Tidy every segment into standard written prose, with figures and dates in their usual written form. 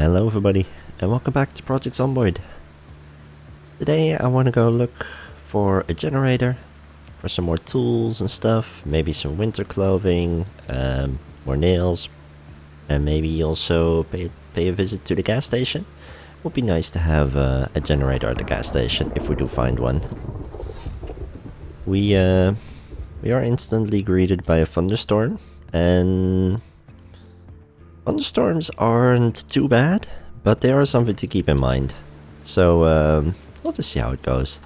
Hello everybody, and welcome back to Project Zomboid. Today I want to go look for a generator, for some more tools and stuff, maybe some winter clothing, more nails, and maybe also pay a visit to the gas station. It would be nice to have a generator at the gas station if we do find one. We are instantly greeted by a thunderstorm, and thunderstorms aren't too bad, but they are something to keep in mind. So we'll just see how it goes.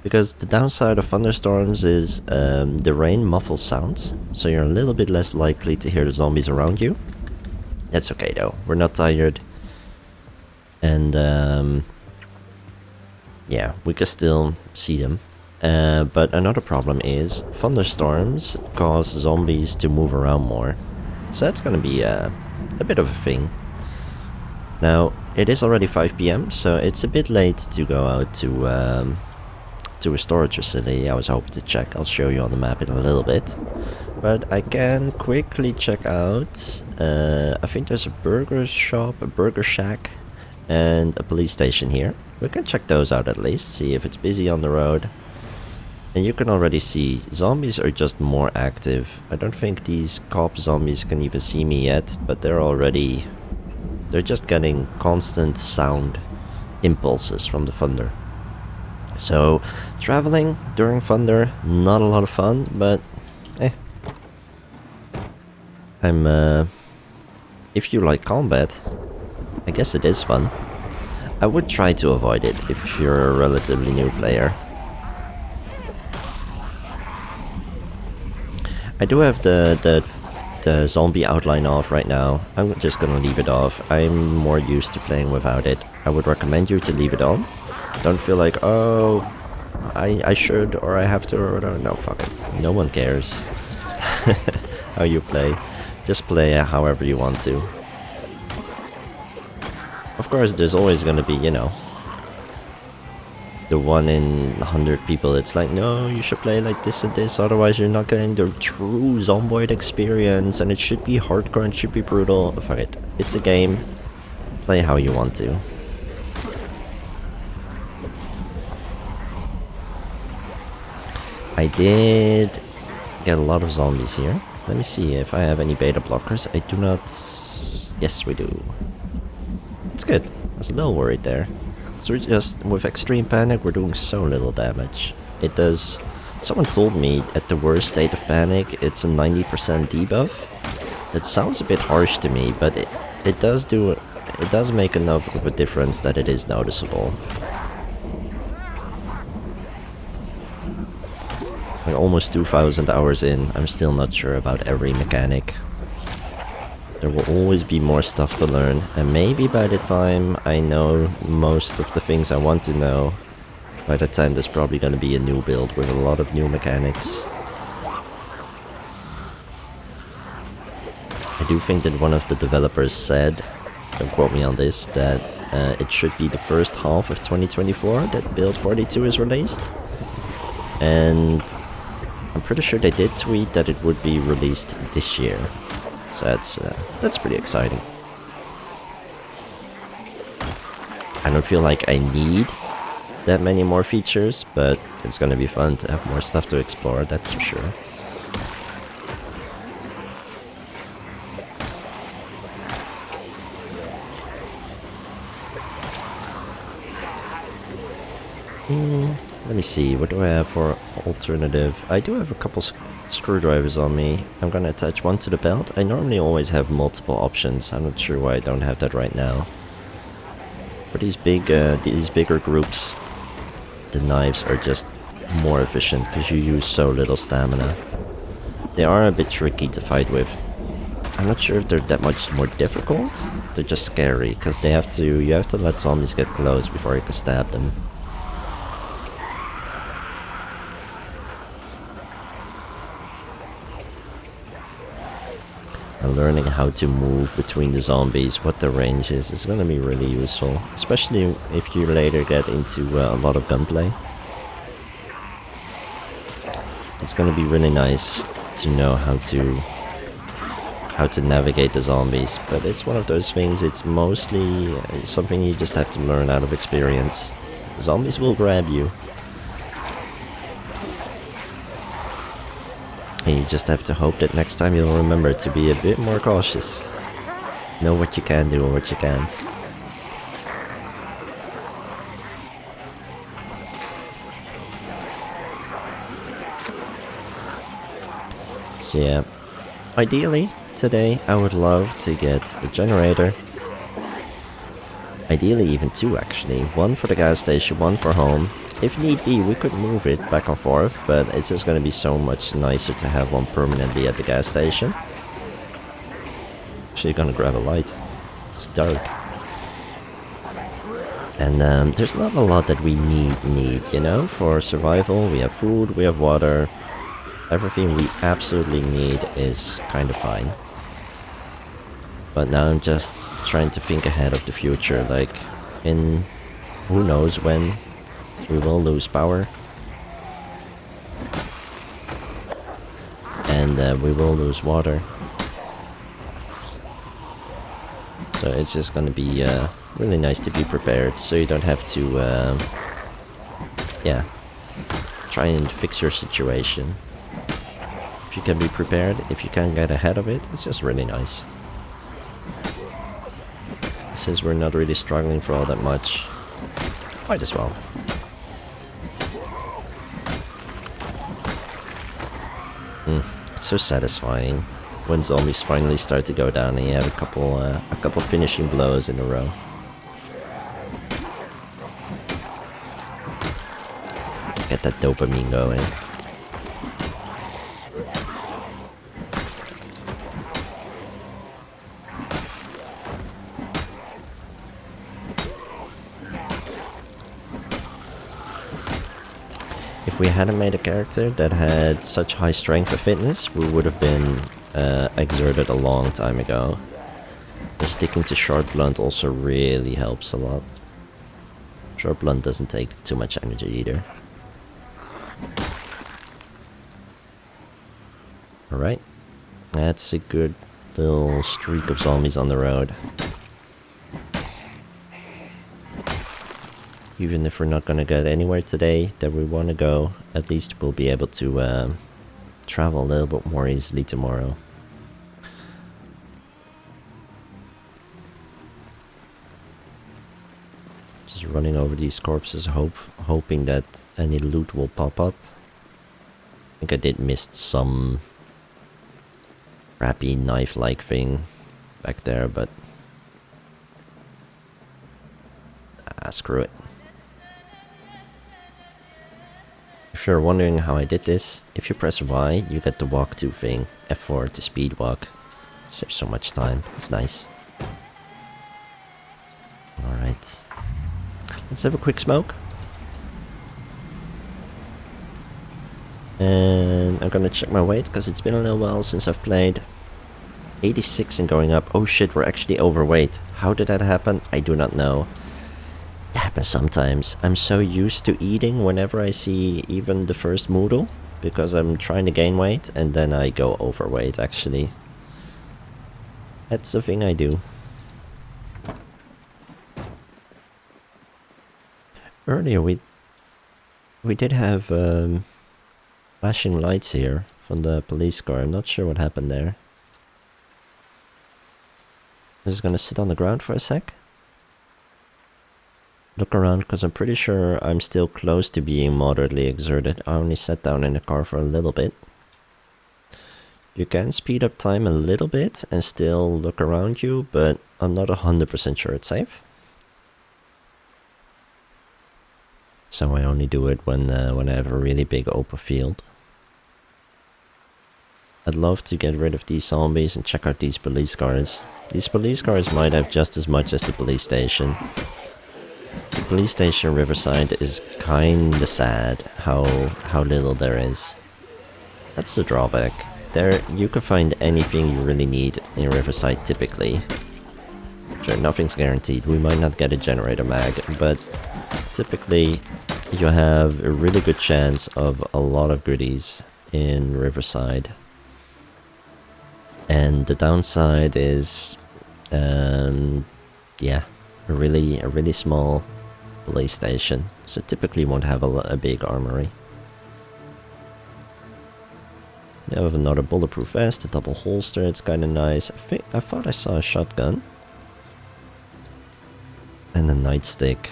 Because the downside of thunderstorms is the rain muffles sounds, so you're a little bit less likely to hear the zombies around you. That's okay though, we're not tired. And yeah, we can still see them. But another problem is thunderstorms cause zombies to move around more. So that's gonna be a bit of a thing. Now, it is already 5 PM, so it's a bit late to go out to a storage facility. I was hoping to check. I'll show you on the map in a little bit. But I can quickly check out, I think there's a burger shop, a burger shack, and a police station here. We can check those out at least, see if it's busy on the road. And you can already see, zombies are just more active. I don't think these cop zombies can even see me yet, but they're just getting constant sound impulses from the thunder. So, traveling during thunder, not a lot of fun, but if you like combat, I guess it is fun. I would try to avoid it if you're a relatively new player. I do have the zombie outline off right now. I'm just gonna leave it off. I'm more used to playing without it. I would recommend you to leave it on. Don't feel like, oh, I should or I have to or whatever. No, fuck it. No one cares how you play. Just play however you want to. Of course, there's always gonna be, you know, the 1 in 100 people. It's like, no, you should play like this and this, otherwise you're not getting the true Zomboid experience, and it should be hardcore and should be brutal. Fuck it. It's a game. Play how you want to. I did get a lot of zombies here. Let me see if I have any beta blockers. I do not. Yes, we do. It's good. I was a little worried there. So we're just, with extreme panic, we're doing so little damage. It does. Someone told me at the worst state of panic, it's a 90% debuff. It sounds a bit harsh to me, but it does make enough of a difference that it is noticeable. Like almost 2,000 hours in, I'm still not sure about every mechanic. There will always be more stuff to learn, and maybe by the time I know most of the things I want to know, by the time there's probably going to be a new build with a lot of new mechanics. I do think that one of the developers said, don't quote me on this, that it should be the first half of 2024 that build 42 is released. And I'm pretty sure they did tweet that it would be released this year. So that's pretty exciting. I don't feel like I need that many more features, but it's gonna be fun to have more stuff to explore, that's for sure. Let me see, what do I have for alternative? I do have a couple screwdrivers on me. I'm gonna attach one to the belt. I normally always have multiple options. I'm not sure why I don't have that right now. For these bigger groups, the knives are just more efficient because you use so little stamina. They are a bit tricky to fight with. I'm not sure if they're that much more difficult. They're just scary because you have to let zombies get close before you can stab them. Learning how to move between the zombies, what the range is going to be really useful, especially if you later get into a lot of gunplay. It's going to be really nice to know how how to navigate the zombies, but it's one of those things, it's mostly something you just have to learn out of experience. Zombies will grab you. And you just have to hope that next time you'll remember to be a bit more cautious. Know what you can do and what you can't. So yeah, ideally today I would love to get a generator. Ideally even two actually, one for the gas station, one for home. If need be, we could move it back and forth, but it's just gonna be so much nicer to have one permanently at the gas station. Actually gonna grab a light, it's dark. And there's not a lot that we need, you know, for survival. We have food, we have water. Everything we absolutely need is kind of fine. But now I'm just trying to think ahead of the future, like in who knows when we will lose power. And we will lose water. So it's just gonna be really nice to be prepared, so you don't have to, yeah, try and fix your situation. If you can be prepared, if you can get ahead of it, it's just really nice. Since we're not really struggling for all that much, might as well. It's so satisfying when zombies finally start to go down and you have a couple finishing blows in a row. Get that dopamine going. If we hadn't made a character that had such high strength and fitness, we would have been exerted a long time ago. But sticking to short blunt also really helps a lot. Short blunt doesn't take too much energy either. Alright, that's a good little streak of zombies on the road. Even if we're not gonna get anywhere today that we want to go, at least we'll be able to travel a little bit more easily tomorrow. Just running over these corpses, hoping that any loot will pop up. I think I did miss some crappy knife-like thing back there, but screw it. If you're wondering how I did this, if you press Y, you get the walk to thing, F4 to speed walk. Saves so much time, it's nice. Alright, let's have a quick smoke. And I'm gonna check my weight, because it's been a little while since I've played. 86 and going up. Oh shit, we're actually overweight. How did that happen? I do not know. It happens sometimes. I'm so used to eating whenever I see even the first noodle, because I'm trying to gain weight, and then I go overweight, actually. That's the thing I do. Earlier we did have flashing lights here from the police car. I'm not sure what happened there. I'm just gonna sit on the ground for a sec. Look around, because I'm pretty sure I'm still close to being moderately exerted. I only sat down in the car for a little bit. You can speed up time a little bit and still look around you, but I'm not 100% sure it's safe. So I only do it when I have a really big open field. I'd love to get rid of these zombies and check out these police cars. These police cars might have just as much as the police station. The police station Riverside is kinda sad how little there is. That's the drawback. There you can find anything you really need in Riverside typically. Sure, nothing's guaranteed. We might not get a generator mag, but typically you have a really good chance of a lot of goodies in Riverside. And the downside is, yeah, a really small police station. So typically won't have a big armory. They have another bulletproof vest, a double holster. It's kind of nice. I thought I saw a shotgun and a nightstick.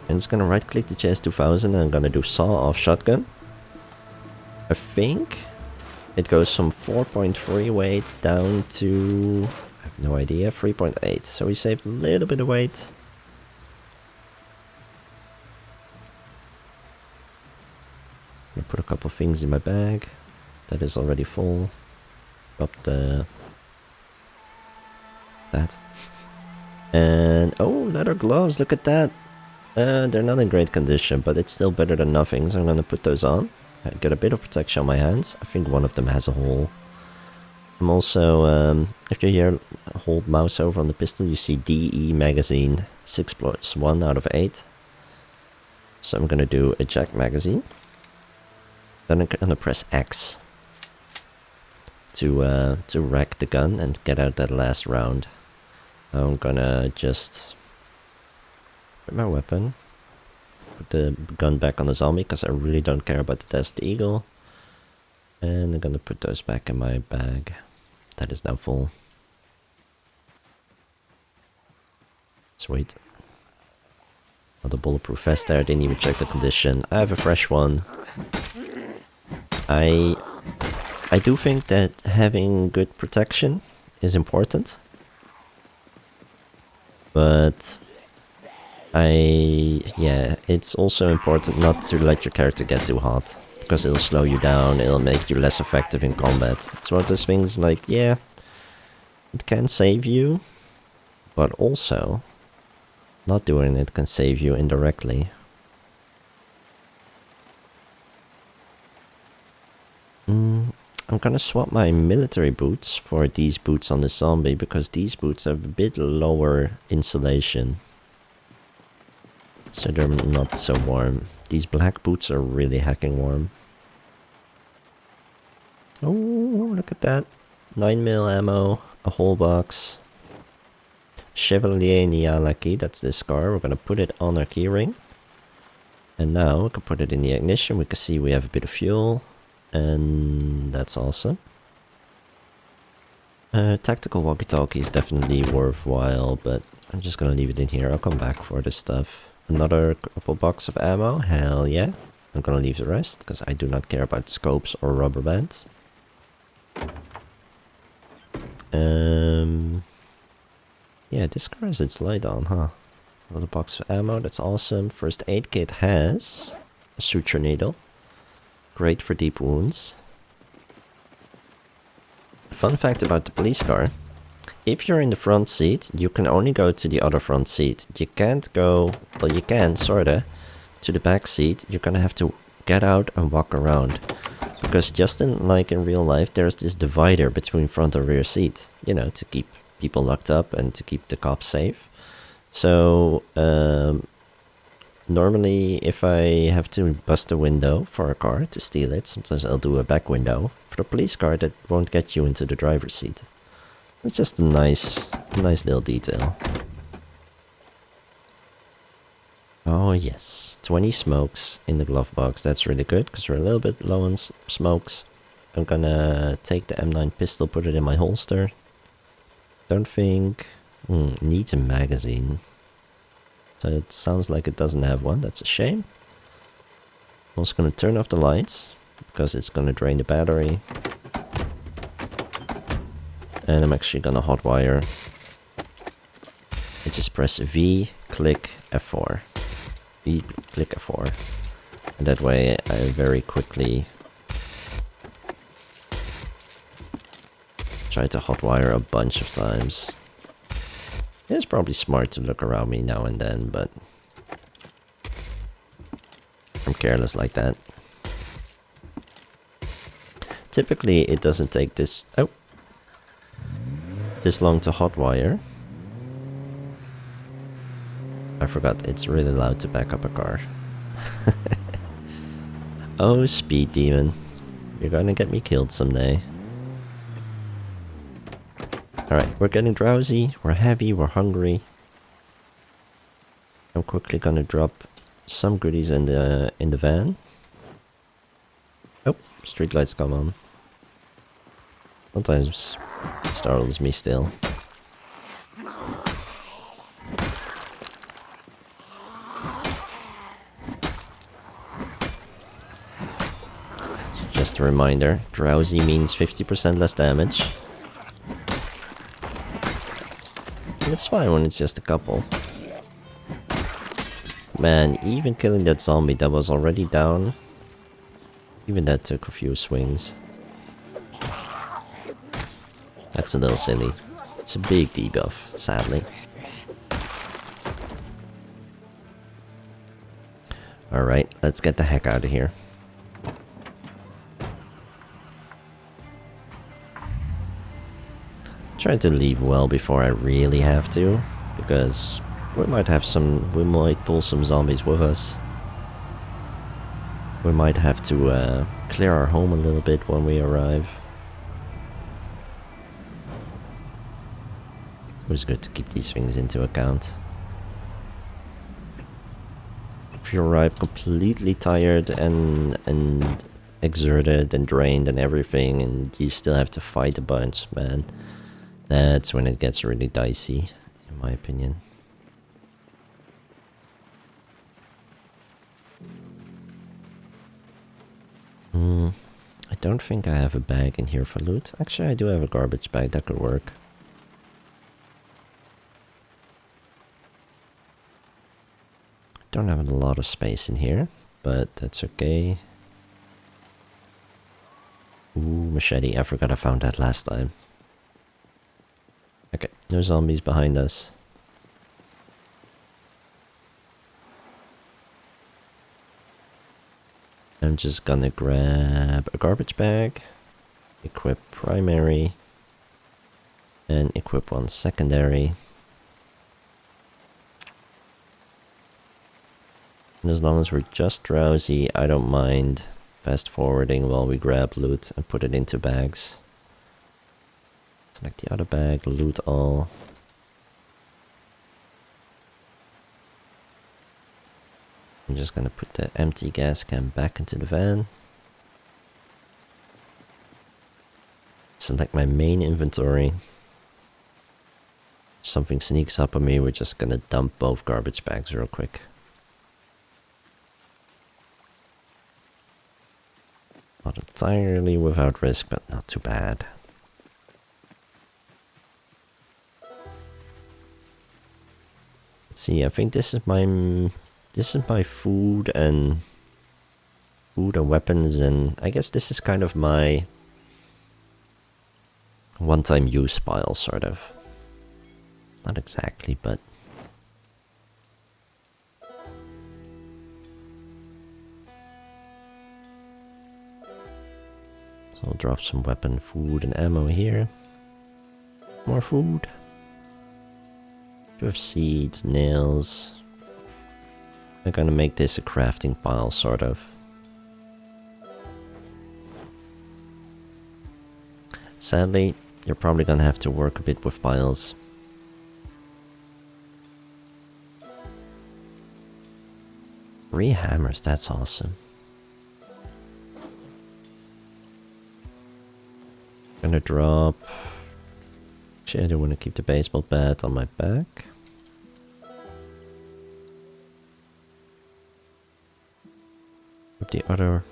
I'm just gonna right click the JS2000 and I'm gonna do saw off shotgun. I think it goes from 4.3 weight down to, I have no idea, 3.8. So we saved a little bit of weight. I'm gonna put a couple things in my bag. That is already full. Drop that. And oh, leather gloves, look at that. They're not in great condition, but it's still better than nothing, so I'm gonna put those on. I get a bit of protection on my hands. I think one of them has a hole. I'm also, if you here hold mouse over on the pistol, you see DE magazine 6+1 out of 8. So I'm gonna do eject magazine. Then I'm gonna press X to rack the gun and get out that last round. I'm gonna just put my weapon, put the gun back on the zombie because I really don't care about the Desert Eagle. And I'm gonna put those back in my bag. That is now full. Sweet. Another bulletproof vest there, didn't even check the condition. I have a fresh one. I do think that having good protection is important. But yeah, it's also important not to let your character get too hot, because it'll slow you down, it'll make you less effective in combat. It's one of those things like, yeah, it can save you, but also not doing it can save you indirectly. I'm gonna swap my military boots for these boots on the zombie, because these boots have a bit lower insulation. So they're not so warm. These black boots are really hacking warm. Oh, look at that. 9mm ammo, a whole box. Chevalier Nialaki, that's this car. We're gonna put it on our keyring. And now we can put it in the ignition. We can see we have a bit of fuel. And that's awesome. Tactical walkie-talkie is definitely worthwhile, but I'm just gonna leave it in here. I'll come back for this stuff. Another couple box of ammo, hell yeah. I'm gonna leave the rest, because I do not care about scopes or rubber bands. Yeah, this car has its light on, huh? Another box of ammo, that's awesome. First aid kit has a suture needle. Great for deep wounds. Fun fact about the police car. If you're in the front seat, you can only go to the other front seat. You can't go, well you can, sorta, to the back seat. You're gonna have to get out and walk around. Because just like in real life, there's this divider between front and rear seat. You know, to keep people locked up and to keep the cops safe. So, normally if I have to bust a window for a car to steal it, sometimes I'll do a back window. For the police car, that won't get you into the driver's seat. It's just a nice little detail. Oh yes, 20 smokes in the glove box. That's really good, because we're a little bit low on smokes. I'm gonna take the M9 pistol, put it in my holster. Don't think... needs a magazine. So it sounds like it doesn't have one, that's a shame. I'm also gonna turn off the lights, because it's gonna drain the battery. And I'm actually gonna hotwire. I just press V, click F4. V, click F4. And that way I very quickly try to hotwire a bunch of times. It's probably smart to look around me now and then, but I'm careless like that. Typically it doesn't take this long to hotwire. I forgot, it's really loud to back up a car. Oh, speed demon. You're gonna get me killed someday. Alright, we're getting drowsy, we're heavy, we're hungry. I'm quickly gonna drop some goodies in the van. Oh, streetlights come on. Sometimes it startles me still. So just a reminder, drowsy means 50% less damage. And it's fine when it's just a couple. Man, even killing that zombie that was already down, even that took a few swings. That's a little silly. It's a big debuff, sadly. Alright, let's get the heck out of here. Try to leave well before I really have to, because we might pull some zombies with us. We might have to clear our home a little bit when we arrive. It was good to keep these things into account. If you arrive completely tired and exerted and drained and everything, and you still have to fight a bunch, man, that's when it gets really dicey, in my opinion. I don't think I have a bag in here for loot. Actually, I do have a garbage bag, that could work. Don't have a lot of space in here, but that's okay. Ooh, machete. I forgot I found that last time. Okay, no zombies behind us. I'm just gonna grab a garbage bag, equip primary, and equip one secondary. And as long as we're just drowsy, I don't mind fast forwarding while we grab loot and put it into bags. Select the other bag, loot all. I'm just gonna put the empty gas can back into the van. Select my main inventory. If something sneaks up on me, we're just gonna dump both garbage bags real quick. Not entirely without risk, but not too bad. Let's see, I think this is my food and weapons, and I guess this is kind of my one-time use pile, sort of. Not exactly, but so I'll drop some weapon, food, and ammo here. More food. Do have seeds, nails. I'm gonna make this a crafting pile, sort of. Sadly, you're probably gonna have to work a bit with piles. 3 hammers, that's awesome. Gonna drop... Actually, I don't want to keep the baseball bat on my back. Grab the other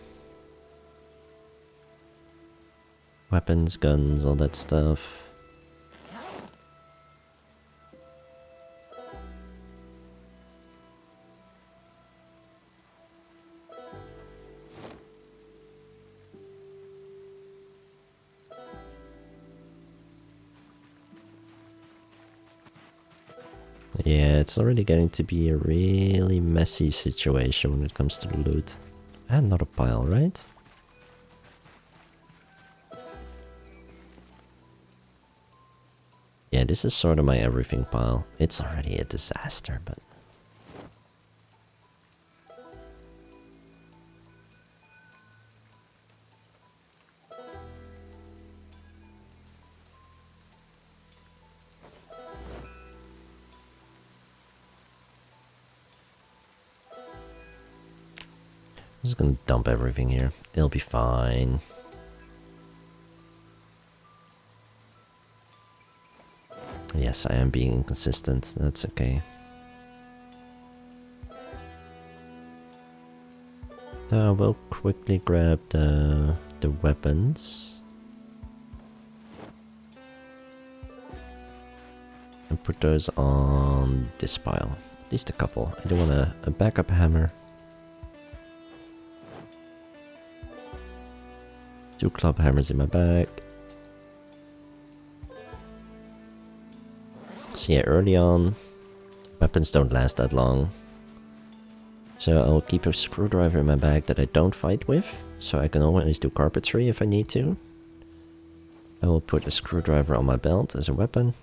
weapons, guns, all that stuff. Yeah, it's already getting to be a really messy situation when it comes to the loot. And not a pile, right? Yeah, this is sort of my everything pile. It's already a disaster, but... I'm just gonna dump everything here. It'll be fine. Yes, I am being inconsistent. That's okay. So we'll quickly grab the weapons. And put those on this pile. At least a couple. I do want a backup hammer. 2 club hammers in my bag. So yeah, early on, weapons don't last that long. So I'll keep a screwdriver in my bag that I don't fight with, so I can always do carpentry if I need to. I will put a screwdriver on my belt as a weapon.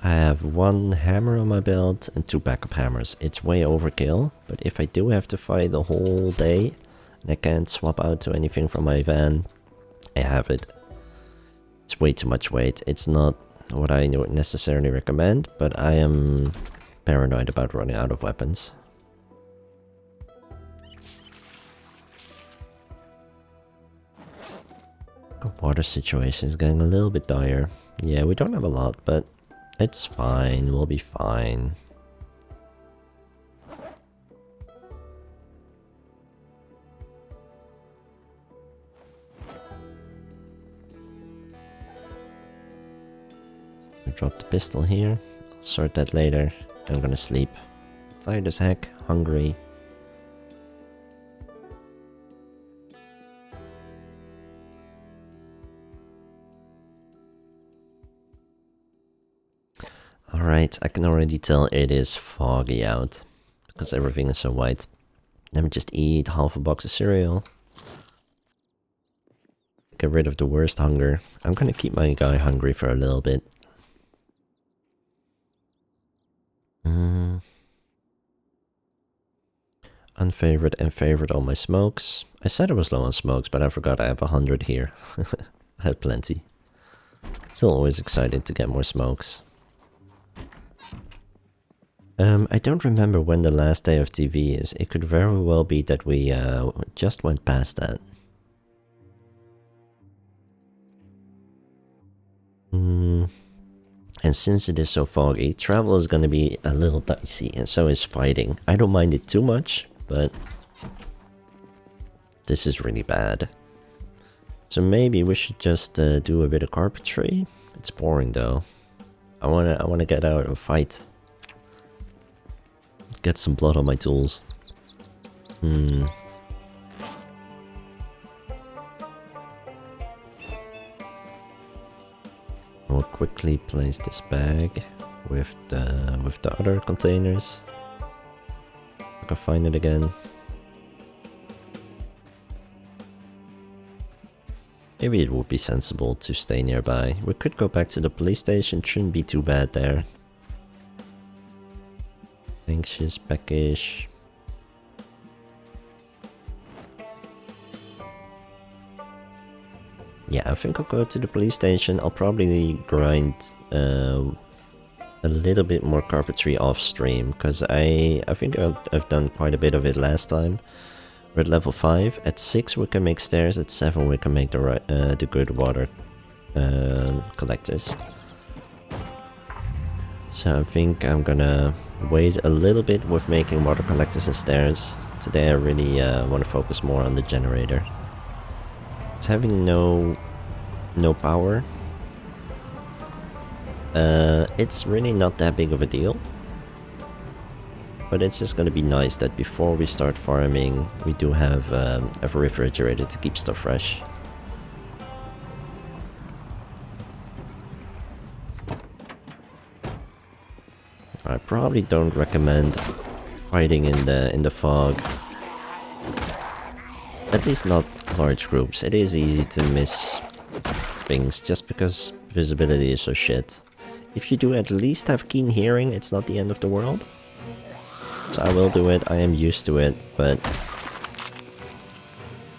I have 1 hammer on my belt and 2 backup hammers. It's way overkill, but if I do have to fight the whole day and I can't swap out to anything from my van, I have it. It's way too much weight. It's not what I would necessarily recommend, but I am paranoid about running out of weapons. The water situation is getting a little bit dire. Yeah, we don't have a lot, but it's fine. We'll be fine. Drop the pistol here. I'll sort that later. I'm gonna sleep. Tired as heck, hungry. Alright, I can already tell it is foggy out because everything is so white. Let me just eat half a box of cereal. Get rid of the worst hunger. I'm gonna keep my guy hungry for a little bit. Unfavorite and favorite all my smokes. I said I was low on smokes, but I forgot I have 100 here. I had plenty. Still always excited to get more smokes. I don't remember when the last day of TV is. It could very well be that we just went past that. And since it is so foggy, travel is going to be a little dicey, and so is fighting. I don't mind it too much, but this is really bad. So maybe we should just do a bit of carpentry. It's boring though. I wanna get out and fight. Get some blood on my tools. I'll quickly place this bag with the other containers. I can find it again. Maybe it would be sensible to stay nearby. We could go back to the police station, shouldn't be too bad there. Anxious, peckish. Yeah, I think I'll go to the police station. I'll probably grind a little bit more carpentry off stream, because I think I've done quite a bit of it last time. We're at level 5. At 6 we can make stairs. At 7 we can make the good water collectors. So I think I'm gonna wait a little bit with making water collectors and stairs. Today I really want to focus more on the generator. It's having no power. It's really not that big of a deal. But it's just gonna be nice that before we start farming, we do have a refrigerator to keep stuff fresh. I probably don't recommend fighting in the fog. At least not large groups. It is easy to miss things just because visibility is so shit. If you do at least have keen hearing, it's not the end of the world. So I will do it, I am used to it, but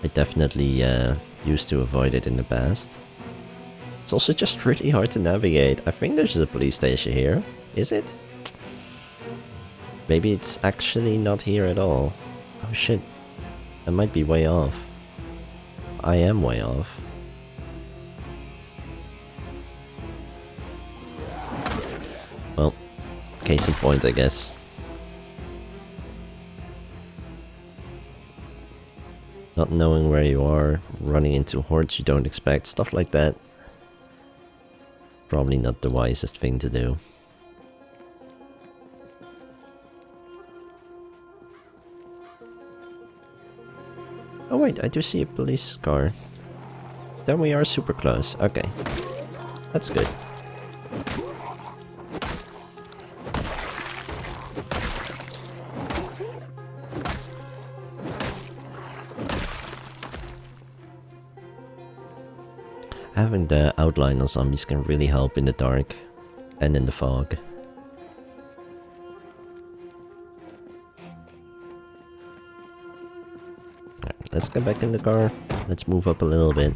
I definitely used to avoid it in the past. It's also just really hard to navigate. I think there's a police station here. Is it? Maybe it's actually not here at all. Oh shit. I might be way off. I am way off. Well, case in point, I guess. Not knowing where you are, running into hordes you don't expect, stuff like that. Probably not the wisest thing to do. Oh wait, I do see a police car. Then we are super close. Okay. That's good. Having the outline on zombies can really help in the dark and in the fog. Alright, let's get back in the car. Let's move up a little bit.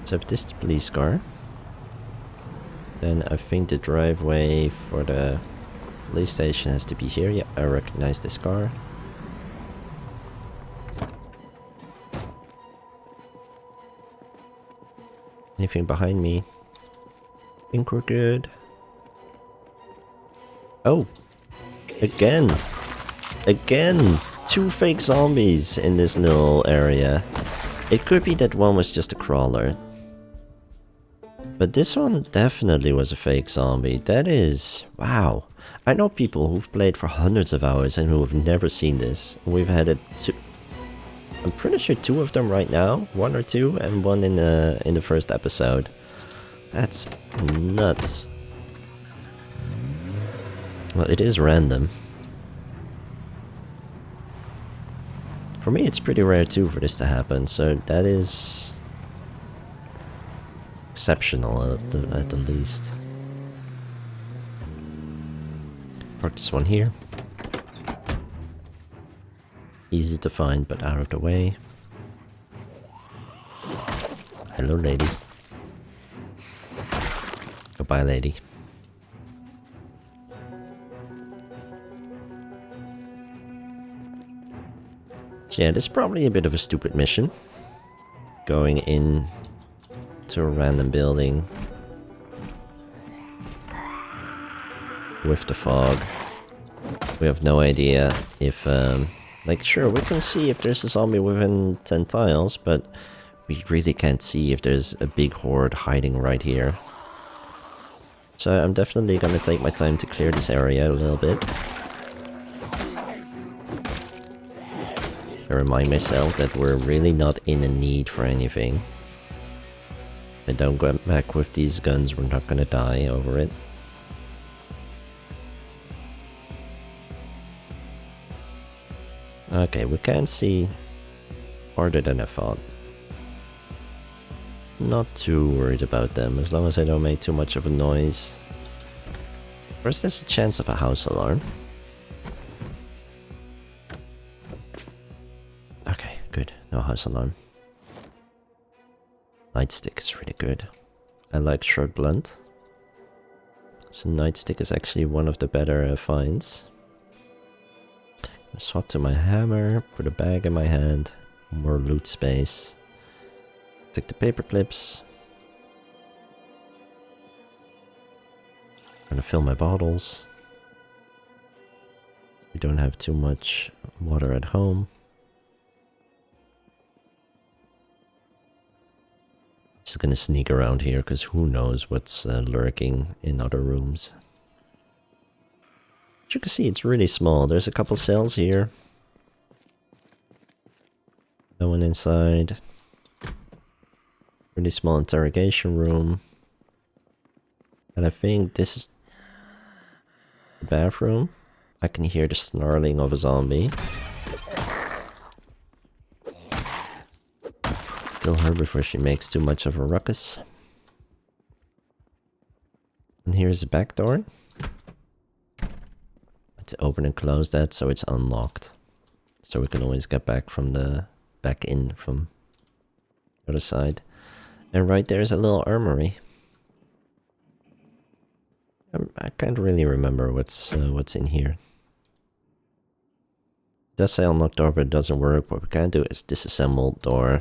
So if this is the police car, then I think the driveway for the police station has to be here. Yeah, I recognize this car. Anything behind me? Think we're good. Oh! Again! Again! 2 fake zombies in this little area. It could be that one was just a crawler. But this one definitely was a fake zombie. That is... wow. I know people who've played for hundreds of hours and who have never seen this. We've had it... I'm pretty sure 2 of them right now. 1 or 2 and 1 in the first episode. That's nuts. Well, it is random. For me, it's pretty rare too for this to happen, so that is exceptional at the least. Park this one here. Easy to find, but out of the way. Hello, lady. Goodbye, lady. So yeah, this is probably a bit of a stupid mission. Going in to a random building with the fog. We have no idea if, like, sure, we can see if there's a zombie within 10 tiles, but we really can't see if there's a big horde hiding right here. So I'm definitely gonna take my time to clear this area a little bit. I remind myself that we're really not in a need for anything. If I don't go back with these guns, we're not gonna die over it. Okay, we can see harder than I thought. Not too worried about them, as long as I don't make too much of a noise. First, there's a chance of a house alarm. Okay, good. No house alarm. Nightstick is really good. I like short blunt. So nightstick is actually one of the better finds. Swap to my hammer, put a bag in my hand, more loot space. Take the paper clips. Gonna fill my bottles. We don't have too much water at home. Just gonna sneak around here because who knows what's lurking in other rooms. As you can see, it's really small. There's a couple cells here. No one inside. Really small interrogation room. And I think this is the bathroom. I can hear the snarling of a zombie. Kill her before she makes too much of a ruckus. And here's the back door. Let's open and close that so it's unlocked. So we can always get back from the back in from the other side. And right there is a little armory. I can't really remember what's in here. It does say unlocked door, but it doesn't work. What we can do is disassemble door.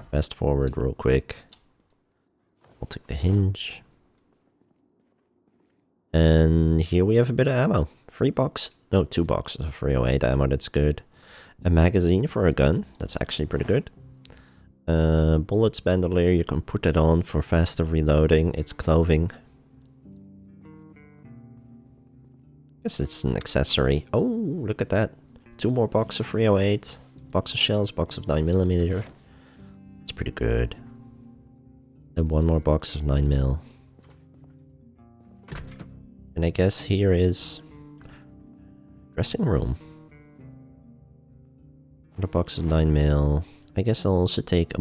Fast forward real quick. I'll take the hinge. And here we have a bit of ammo. 2 boxes of 308 ammo, that's good. A magazine for a gun, that's actually pretty good. Bullets bandolier, you can put that on for faster reloading. It's clothing. Guess it's an accessory. Oh, look at that. 2 more boxes of 308. Box of shells, box of 9mm. It's pretty good. And 1 more box of 9mm. And I guess here is dressing room. Another box of 9mm. I guess I'll also take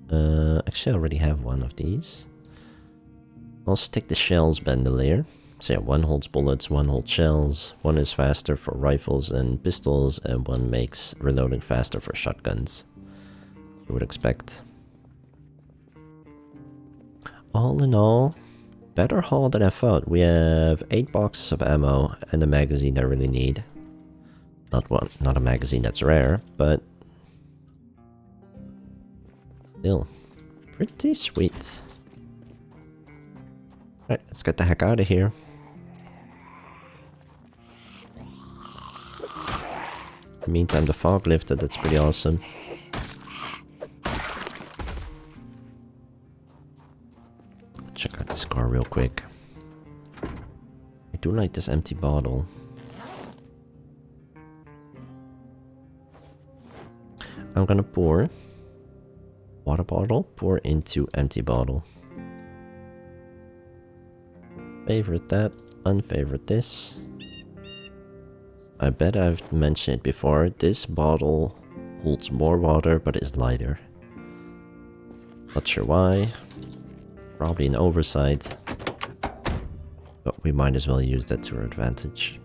actually I already have one of these. I'll also take the shells bandolier. So yeah, 1 holds bullets, 1 holds shells, 1 is faster for rifles and pistols, and 1 makes reloading faster for shotguns. You would expect. All in all, better haul than I thought. We have 8 boxes of ammo and a magazine I really need. Not a magazine that's rare, but still pretty sweet. Alright, let's get the heck out of here. In the meantime, the fog lifted, that's pretty awesome. Check out this car real quick. I do like this empty bottle. I'm gonna pour water bottle, pour into empty bottle. Favorite that, unfavorite this. I bet I've mentioned it before, this bottle holds more water but is lighter. Not sure why. Probably an oversight. But we might as well use that to our advantage.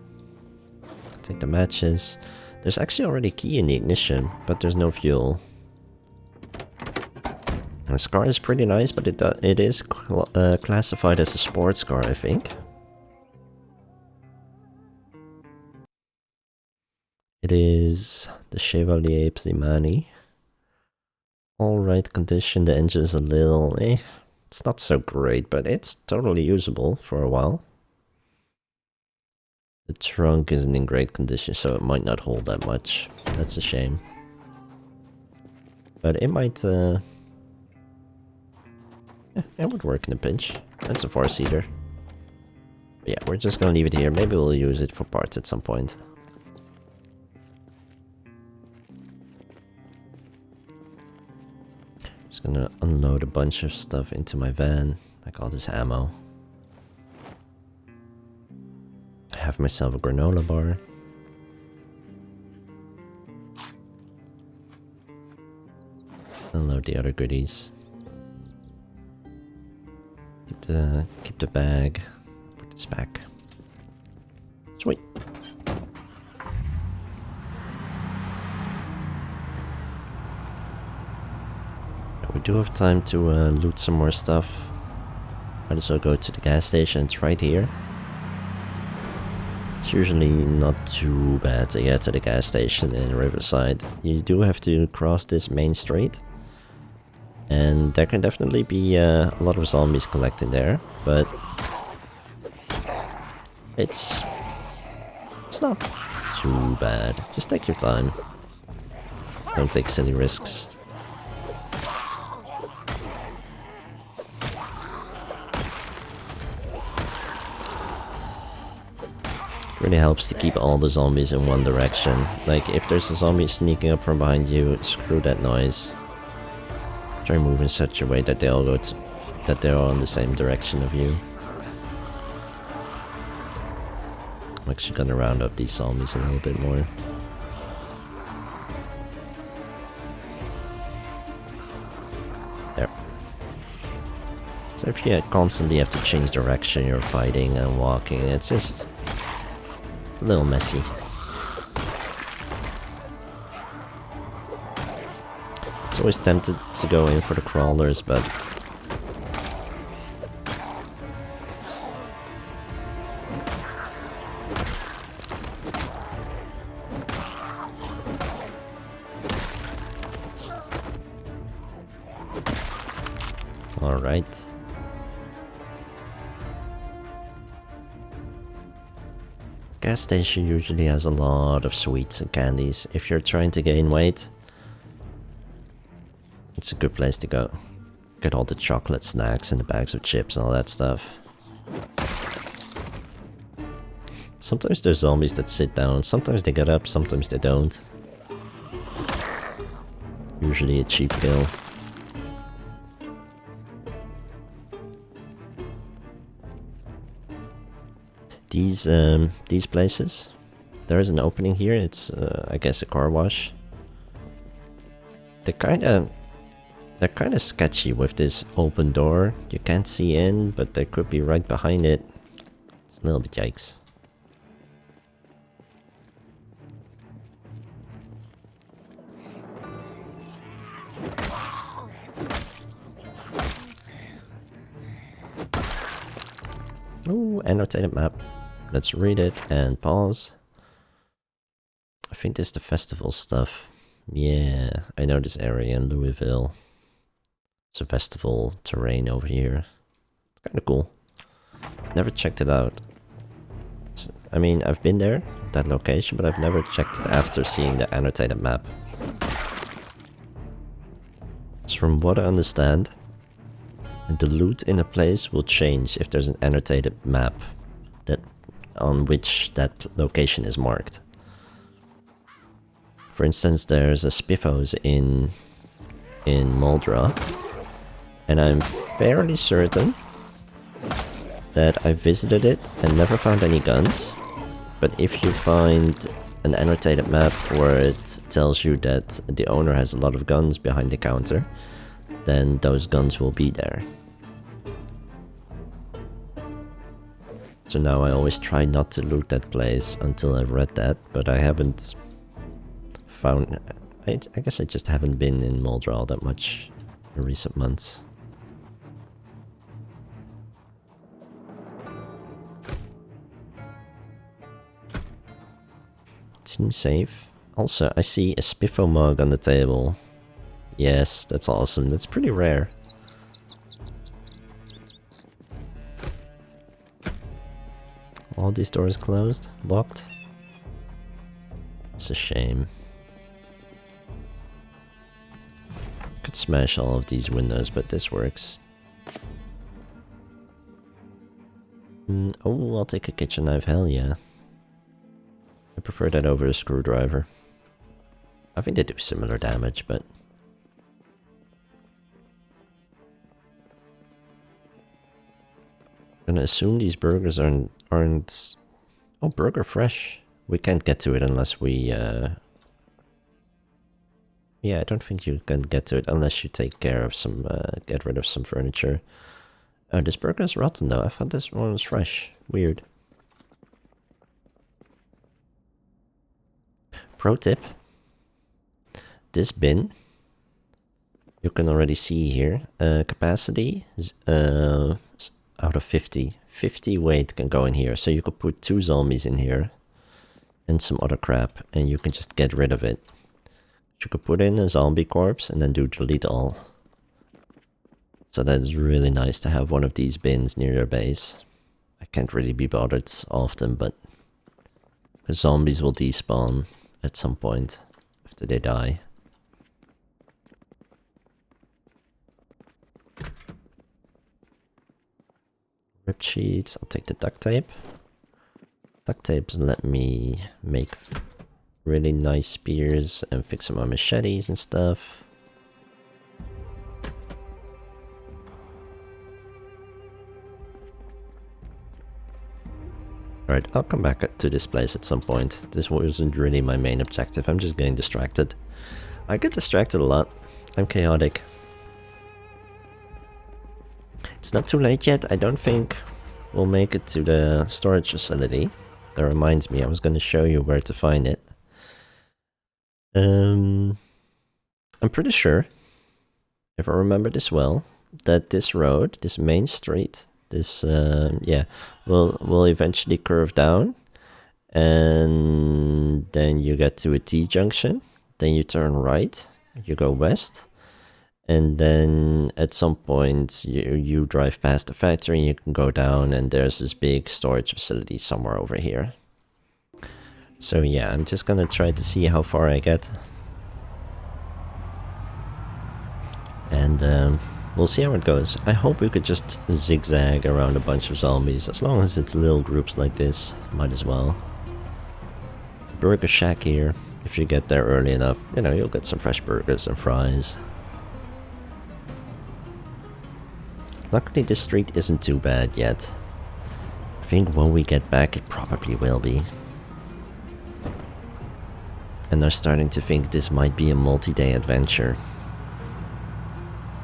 Take the matches. There's actually already a key in the ignition, but there's no fuel. And this car is pretty nice, but it is classified as a sports car, I think. It is the Chevrolet Plimani. Alright condition, the engine is a little it's not so great, but it's totally usable for a while. The trunk isn't in great condition, so it might not hold that much. That's a shame. But it might, it would work in a pinch. That's a 4-seater. Yeah, we're just gonna leave it here. Maybe we'll use it for parts at some point. Just gonna unload a bunch of stuff into my van, like all this ammo. I have myself a granola bar. Unload the other goodies. Keep the bag. Put this back. Sweet. We do have time to loot some more stuff. Might as well go to the gas station. It's right here. It's usually not too bad to get to the gas station in Riverside. You do have to cross this main street. And there can definitely be a lot of zombies collecting there, but it's not too bad. Just take your time. Don't take silly risks. Really helps to keep all the zombies in one direction. Like, if there's a zombie sneaking up from behind you, screw that noise. Try and move in such a way that they all that they're all in the same direction of you. I'm actually gonna round up these zombies a little bit more. There. So if you constantly have to change direction, you're fighting and walking, it's just a little messy. It's always tempted to go in for the crawlers, but Alright. Gas station usually has a lot of sweets and candies. If you're trying to gain weight, it's a good place to go. Get all the chocolate snacks and the bags of chips and all that stuff. Sometimes there's zombies that sit down, sometimes they get up, sometimes they don't. Usually a cheap kill. These places, there is an opening here. It's I guess a car wash. They're kind of sketchy with this open door. You can't see in, but they could be right behind it. It's a little bit yikes. Ooh, annotated map. Let's read it and pause. I think this is the festival stuff. Yeah, I know this area in Louisville. It's a festival terrain over here. It's kind of cool. Never checked it out. I mean, I've been there, that location, but I've never checked it after seeing the annotated map. So from what I understand, the loot in a place will change if there's an annotated map that on which that location is marked. For instance, there's a Spiffos in Muldra, and I'm fairly certain that I visited it and never found any guns. But if you find an annotated map where it tells you that the owner has a lot of guns behind the counter, then those guns will be there. So now I always try not to loot that place until I've read that, but I haven't found... I guess I just haven't been in Muldra all that much in recent months. It seems safe. Also, I see a Spiffo mug on the table. Yes, that's awesome. That's pretty rare. All these doors closed? Locked? It's a shame. Could smash all of these windows, but this works. Oh, I'll take a kitchen knife, hell yeah. I prefer that over a screwdriver. I think they do similar damage, but... I'm gonna assume these burgers aren't... Oh, burger fresh. We can't get to it unless we... Yeah, I don't think you can get to it unless you take care of some... get rid of some furniture. This burger is rotten though. I thought this one was fresh. Weird. Pro tip. This bin, you can already see here, capacity is out of 50. 50 weight can go in here, so you could put 2 zombies in here and some other crap, and you can just get rid of it. You could put in a zombie corpse and then do delete all. So that is really nice to have one of these bins near your base. I can't really be bothered often, but zombies will despawn at some point after they die. Rip sheets, I'll take the duct tape. Duct tapes let me make really nice spears and fix some machetes and stuff. Alright, I'll come back to this place at some point. This wasn't really my main objective, I'm just getting distracted. I get distracted a lot. I'm chaotic. It's not too late yet. I don't think we'll make it to the storage facility. That reminds me, I was going to show you where to find it. I'm pretty sure, if I remember this well, that this road, this main street, this, yeah, will eventually curve down. And then you get to a T-junction. Then you turn right, you go west. And then at some point you drive past the factory, you can go down and there's this big storage facility somewhere over here. So yeah, I'm just gonna try to see how far I get. And we'll see how it goes. I hope we could just zigzag around a bunch of zombies. As long as it's little groups like this, might as well. Burger Shack here. If you get there early enough, you know, you'll get some fresh burgers and fries. Luckily this street isn't too bad yet. I think when we get back it probably will be. And they're starting to think this might be a multi-day adventure.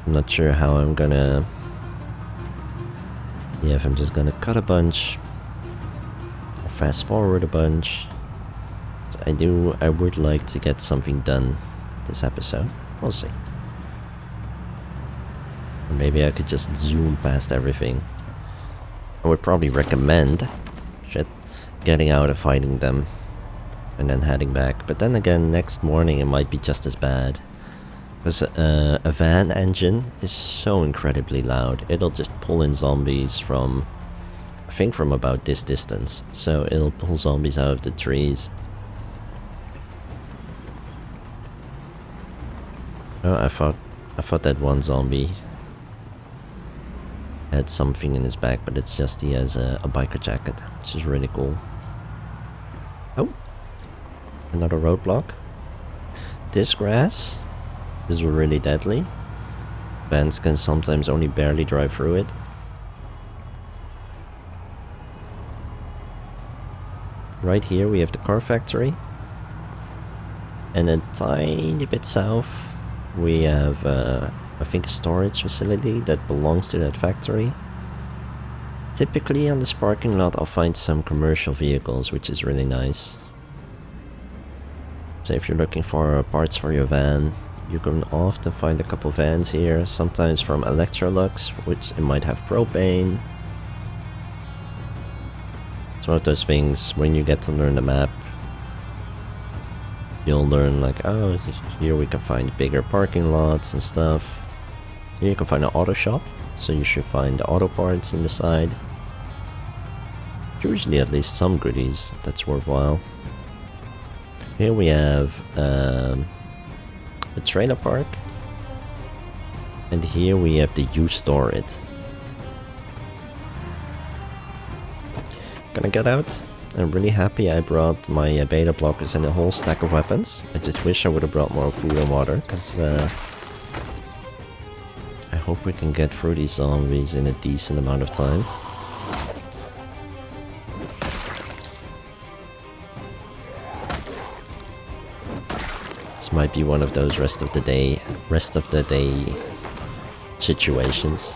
I'm not sure how I'm gonna... Yeah, if I'm just gonna cut a bunch, or fast forward a bunch. So I would like to get something done this episode. We'll see. Or maybe I could just zoom past everything. I would probably recommend getting out and fighting them and then heading back. But then again, next morning it might be just as bad. Because a van engine is so incredibly loud. It'll just pull in zombies from, I think from about this distance. So it'll pull zombies out of the trees. Oh, I thought that one zombie had something in his back, but it's just he has a biker jacket, which is really cool. Oh, another roadblock. This grass is really deadly. Vans can sometimes only barely drive through it. Right here we have the car factory. And a tiny bit south we have, I think, a storage facility that belongs to that factory. Typically on this parking lot I'll find some commercial vehicles, which is really nice. So if you're looking for parts for your van, you can often find a couple vans here, sometimes from Electrolux, which it might have propane. It's one of those things, when you get to learn the map, you'll learn like, oh, here we can find bigger parking lots and stuff. Here you can find an auto shop, so you should find the auto parts in the side. Usually at least some goodies that's worthwhile. Here we have a trailer park, and here we have the you store it. Gonna get out. I'm really happy I brought my beta blockers and a whole stack of weapons. I just wish I would have brought more food and water, because I hope we can get through these zombies in a decent amount of time. This might be one of those rest of the day situations.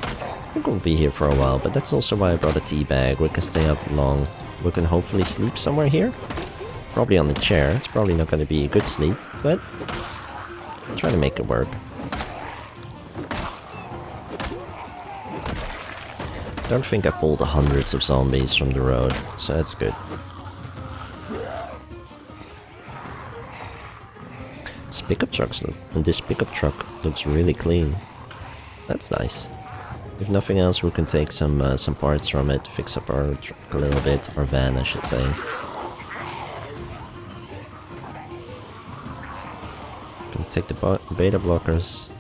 I think we'll be here for a while, but that's also why I brought a tea bag. We can stay up long. We can hopefully sleep somewhere here. Probably on the chair. It's probably not going to be a good sleep, but I'll try to make it work. Don't think I pulled hundreds of zombies from the road, so that's good. This pickup truck looks really clean. That's nice. If nothing else, we can take some parts from it, fix up our truck a little bit, or van I should say. Can take the beta blockers.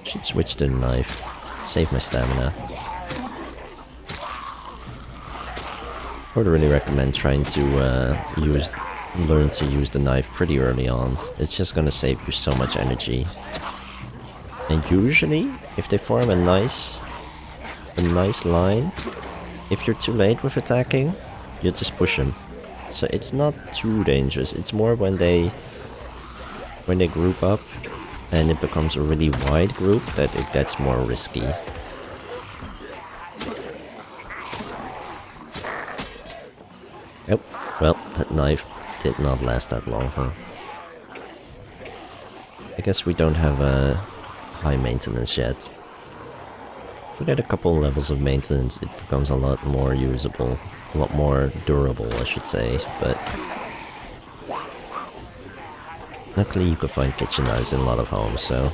Should switch to the knife, save my stamina. I would really recommend trying to learn to use the knife pretty early on. It's just gonna save you so much energy. And usually, if they form a nice line, if you're too late with attacking, you just push them. So it's not too dangerous. It's more when they group up and it becomes a really wide group that it gets more risky. Oh, well, that knife did not last that long, huh? I guess we don't have a high maintenance yet. If we get a couple levels of maintenance, it becomes a lot more usable. A lot more durable, I should say, but luckily you can find kitchen knives in a lot of homes, so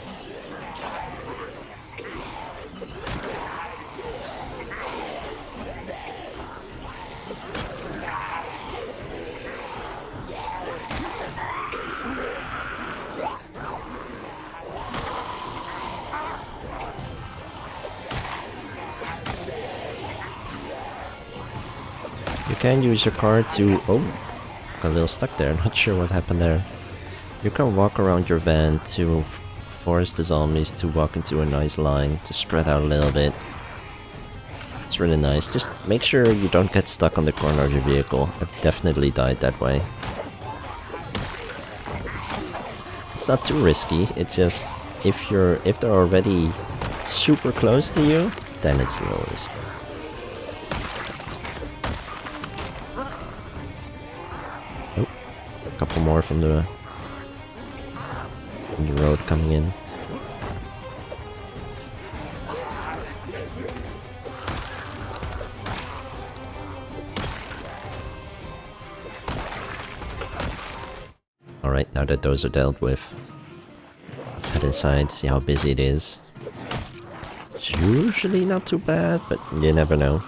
you can use your car to... Oh, got a little stuck there, not sure what happened there. You can walk around your van to force the zombies to walk into a nice line, to spread out a little bit. It's really nice. Just make sure you don't get stuck on the corner of your vehicle. I've definitely died that way. It's not too risky, it's just if they're already super close to you, then it's a little risky. Oh, a couple more from the road coming in. Alright, now that those are dealt with, let's head inside, see how busy it is. It's usually not too bad, but you never know.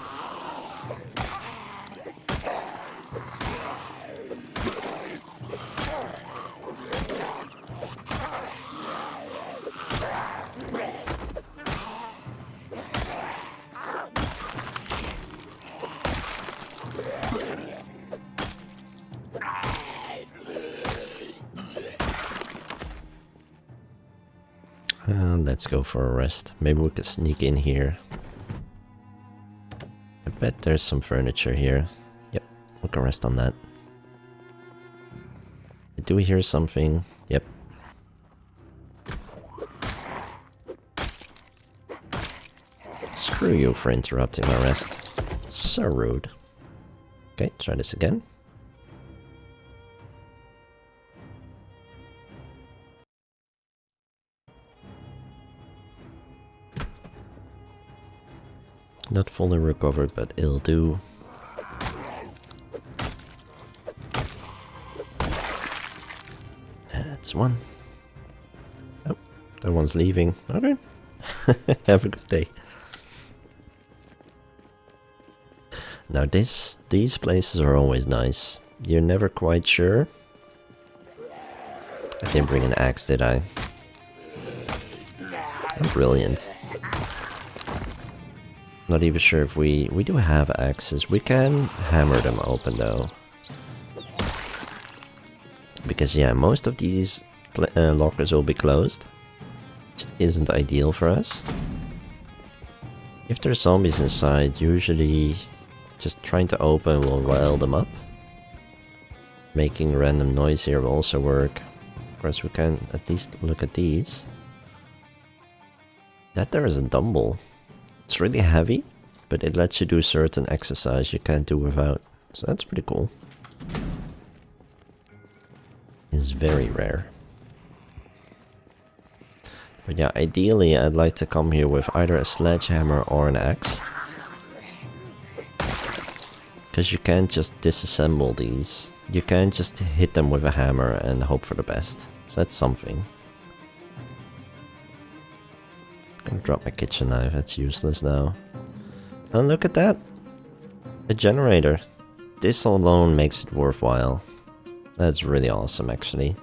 Let's go for a rest. Maybe we could sneak in here. I bet there's some furniture here. Yep, we can rest on that. Do we hear something? Yep. Screw you for interrupting my rest. So rude. Okay, try this again. Not fully recovered, but it'll do. That's one. Oh, that one's leaving. Okay. Have a good day. Now these places are always nice. You're never quite sure. I didn't bring an axe, did I? Oh, brilliant. Not even sure if we do have axes. We can hammer them open though. Because yeah, most of these lockers will be closed. Which isn't ideal for us. If there's zombies inside, usually just trying to open will rile them up. Making random noise here will also work. Of course we can at least look at these. That there is a dumbbell. It's really heavy, but it lets you do certain exercise you can't do without. So that's pretty cool. It's very rare. But yeah, ideally I'd like to come here with either a sledgehammer or an axe. Because you can't just disassemble these. You can't just hit them with a hammer and hope for the best. So that's something. Gonna drop my kitchen knife, that's useless now. And look at that! A generator. This alone makes it worthwhile. That's really awesome, actually.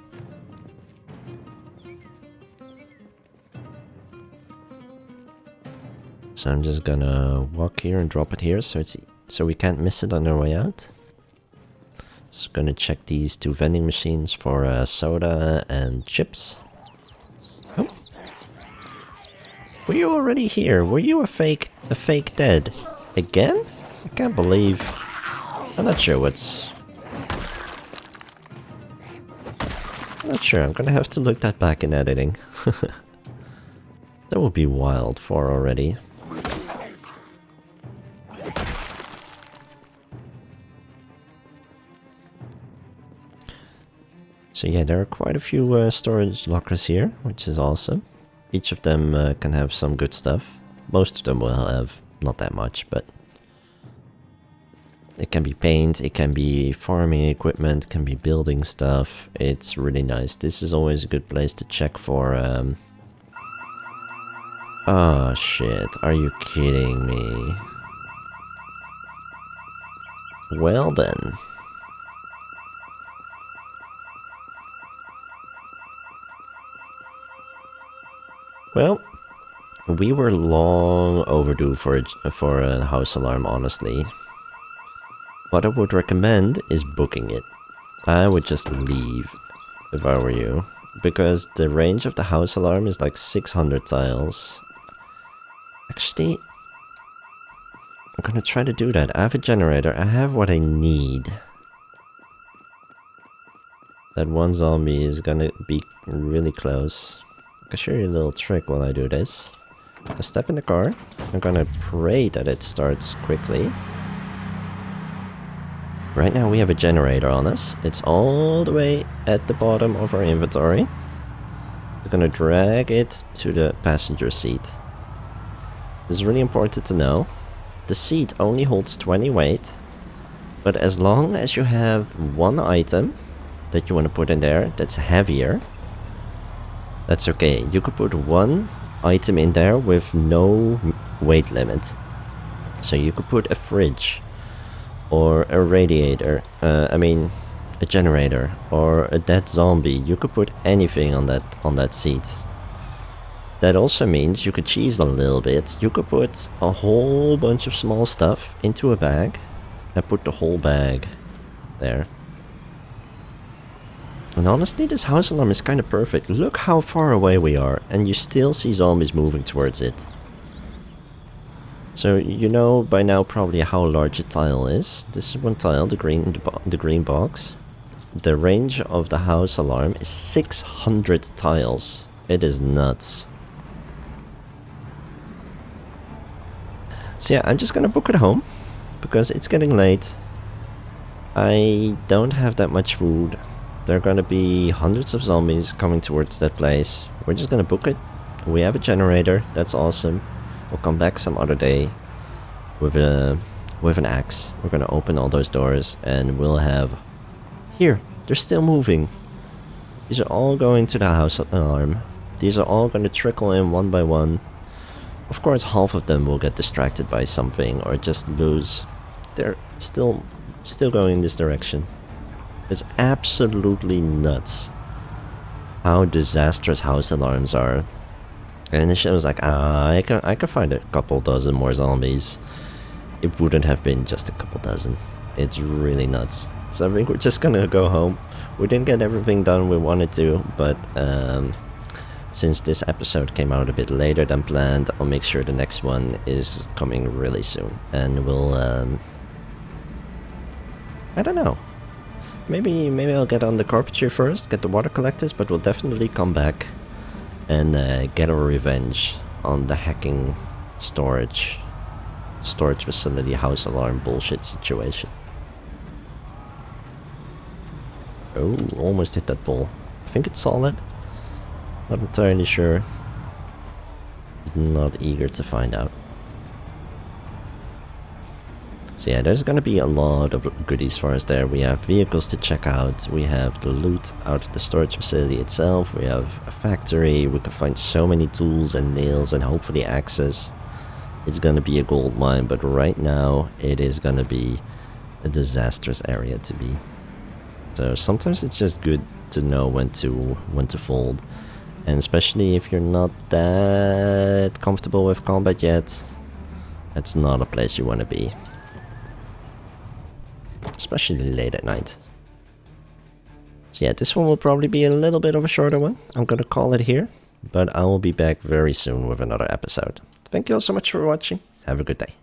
So I'm just gonna walk here and drop it here so we can't miss it on our way out. Just gonna check these two vending machines for soda and chips. Oh. Were you already here? Were you a fake dead? Again? I can't believe... I'm not sure what's... I'm not sure, I'm gonna have to look that back in editing. That would be wild for already. So yeah, there are quite a few storage lockers here, which is awesome. Each of them can have some good stuff. Most of them will have not that much, but... It can be paint, it can be farming equipment, it can be building stuff. It's really nice. This is always a good place to check for... Oh shit, are you kidding me? Well then. Well, we were long overdue for a house alarm, honestly. What I would recommend is booking it. I would just leave if I were you, because the range of the house alarm is like 600 tiles. Actually, I'm gonna try to do that. I have a generator. I have what I need. That one zombie is gonna be really close. I can show you a little trick while I do this. I step in the car. I'm gonna pray that it starts quickly. Right now we have a generator on us. It's all the way at the bottom of our inventory. We're gonna drag it to the passenger seat. This is really important to know. The seat only holds 20 weight, but as long as you have one item that you want to put in there that's heavier, that's okay. You could put one item in there with no weight limit. So you could put a fridge, or a radiator, a generator, or a dead zombie. You could put anything on that seat. That also means you could cheese a little bit. You could put a whole bunch of small stuff into a bag and put the whole bag there. And honestly, this house alarm is kind of perfect. Look how far away we are, and you still see zombies moving towards it. So you know by now probably how large a tile is. This is one tile, the green box. The range of the house alarm is 600 tiles. It is nuts. So yeah, I'm just gonna book it home because it's getting late. I don't have that much food. There are gonna be hundreds of zombies coming towards that place. We're just gonna book it. We have a generator. That's awesome. We'll come back some other day with an axe. We're gonna open all those doors and we'll have... Here, they're still moving. These are all going to the house alarm. These are all gonna trickle in one by one. Of course, half of them will get distracted by something or just lose. They're still going in this direction. It's absolutely nuts how disastrous house alarms are. And the shit was like, I can find a couple dozen more zombies. It wouldn't have been just a couple dozen. It's really nuts. So I think we're just gonna go home. We didn't get everything done we wanted to, but since this episode came out a bit later than planned, I'll make sure the next one is coming really soon. And we'll, I don't know. Maybe I'll get on the carpentry first, get the water collectors, but we'll definitely come back and get our revenge on the hacking storage facility house alarm bullshit situation. Oh, almost hit that pole. I think it's solid. Not entirely sure. Not eager to find out. So yeah, there's gonna be a lot of goodies for us there. We have vehicles to check out, we have the loot out of the storage facility itself, we have a factory, we can find so many tools and nails and hopefully axes. It's gonna be a gold mine, but right now it is gonna be a disastrous area to be. So sometimes it's just good to know when to fold. And especially if you're not that comfortable with combat yet, that's not a place you want to be. Especially late at night. So yeah, this one will probably be a little bit of a shorter one. I'm gonna call it here, but I will be back very soon with another episode. Thank you all so much for watching. Have a good day.